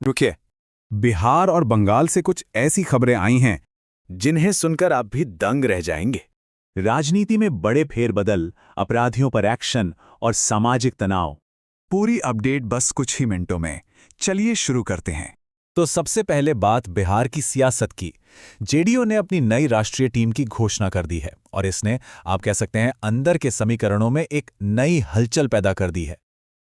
रुकिए, बिहार और बंगाल से कुछ ऐसी खबरें आई हैं जिन्हें सुनकर आप भी दंग रह जाएंगे। राजनीति में बड़े फेरबदल, अपराधियों पर एक्शन और सामाजिक तनाव। पूरी अपडेट बस कुछ ही मिनटों में। चलिए शुरू करते हैं। तो सबसे पहले बात बिहार की सियासत की। जेडीयू ने अपनी नई राष्ट्रीय टीम की घोषणा कर दी है और इसने, आप कह सकते हैं, अंदर के समीकरणों में एक नई हलचल पैदा कर दी है।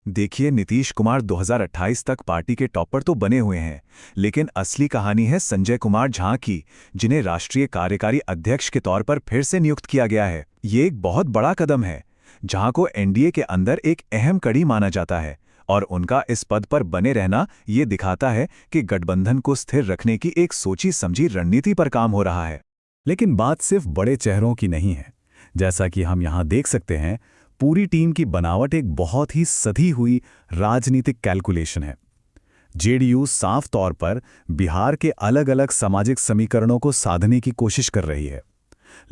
देखिए, नीतीश कुमार 2028 तक पार्टी के टॉपर तो बने हुए हैं, लेकिन असली कहानी है संजय कुमार झा की, जिन्हें राष्ट्रीय कार्यकारी अध्यक्ष के तौर पर फिर से नियुक्त किया गया है। ये एक बहुत बड़ा कदम है। झा को एनडीए के अंदर एक अहम कड़ी माना जाता है और उनका इस पद पर बने रहना ये दिखाता है कि गठबंधन को स्थिर रखने की एक सोची समझी रणनीति पर काम हो रहा है। लेकिन बात सिर्फ बड़े चेहरों की नहीं है। जैसा कि हम यहाँ देख सकते हैं, पूरी टीम की बनावट एक बहुत ही सधी हुई राजनीतिक कैलकुलेशन है। जेडीयू साफ तौर पर बिहार के अलग अलग सामाजिक समीकरणों को साधने की कोशिश कर रही है।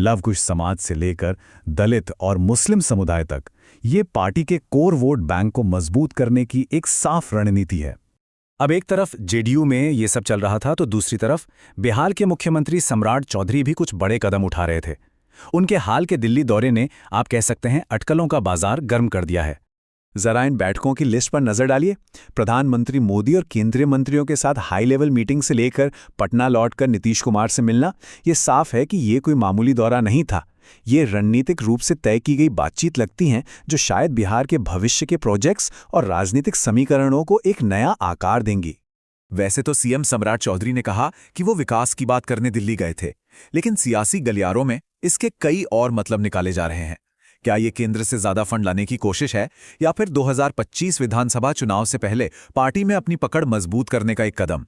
लवकुश समाज से लेकर दलित और मुस्लिम समुदाय तक ये पार्टी के कोर वोट बैंक को मजबूत करने की एक साफ रणनीति है। अब एक तरफ जेडीयू में ये सब चल रहा था तो दूसरी तरफ बिहार के मुख्यमंत्री सम्राट चौधरी भी कुछ बड़े कदम उठा रहे थे। उनके हाल के दिल्ली दौरे ने, आप कह सकते हैं, अटकलों का बाजार गर्म कर दिया है। जरा इन बैठकों की लिस्ट पर नजर डालिए। प्रधानमंत्री मोदी और केंद्रीय मंत्रियों के साथ हाई लेवल मीटिंग से लेकर पटना लौटकर नीतीश कुमार से मिलना, ये साफ है कि ये कोई मामूली दौरा नहीं था। ये रणनीतिक रूप से तय की गई बातचीत लगती हैं, जो शायद बिहार के भविष्य के प्रोजेक्ट्स और राजनीतिक समीकरणों को एक नया आकार देंगी। वैसे तो सीएम सम्राट चौधरी ने कहा कि वो विकास की बात करने दिल्ली गए थे, लेकिन सियासी गलियारों में इसके कई और मतलब निकाले जा रहे हैं। क्या ये केंद्र से ज्यादा फंड लाने की कोशिश है, या फिर 2025 विधानसभा चुनाव से पहले पार्टी में अपनी पकड़ मजबूत करने का एक कदम?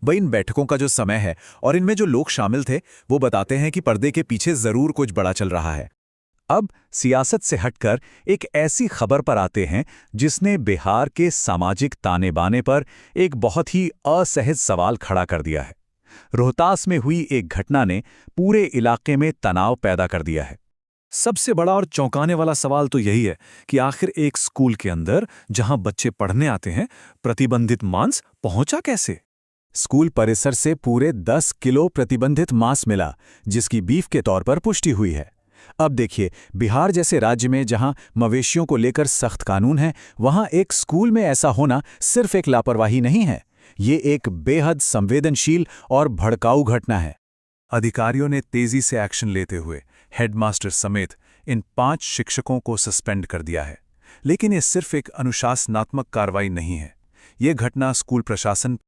भाई, इन बैठकों का जो समय है और इनमें जो लोग शामिल थे, वो बताते हैं कि पर्दे के पीछे जरूर कुछ बड़ा चल रहा है। अब सियासत से हटकर एक ऐसी खबर पर आते हैं जिसने बिहार के सामाजिक ताने बाने पर एक बहुत ही असहज सवाल खड़ा कर दिया है। रोहतास में हुई एक घटना ने पूरे इलाके में तनाव पैदा कर दिया है। सबसे बड़ा और चौंकाने वाला सवाल तो यही है कि आखिर एक स्कूल के अंदर जहां बच्चे पढ़ने आते हैं, प्रतिबंधित मांस पहुंचा कैसे? स्कूल परिसर से पूरे 10 किलो प्रतिबंधित मांस मिला, जिसकी बीफ के तौर पर पुष्टि हुई है। अब देखिए, बिहार जैसे राज्य में जहां मवेशियों को लेकर सख्त कानून है, वहां एक स्कूल में ऐसा होना सिर्फ एक लापरवाही नहीं है, ये एक बेहद संवेदनशील और भड़काऊ घटना है। अधिकारियों ने तेजी से एक्शन लेते हुए हेडमास्टर समेत इन 5 शिक्षकों को सस्पेंड कर दिया है। लेकिन ये सिर्फ एक अनुशासनात्मक कार्रवाई नहीं है। ये घटना स्कूल प्रशासन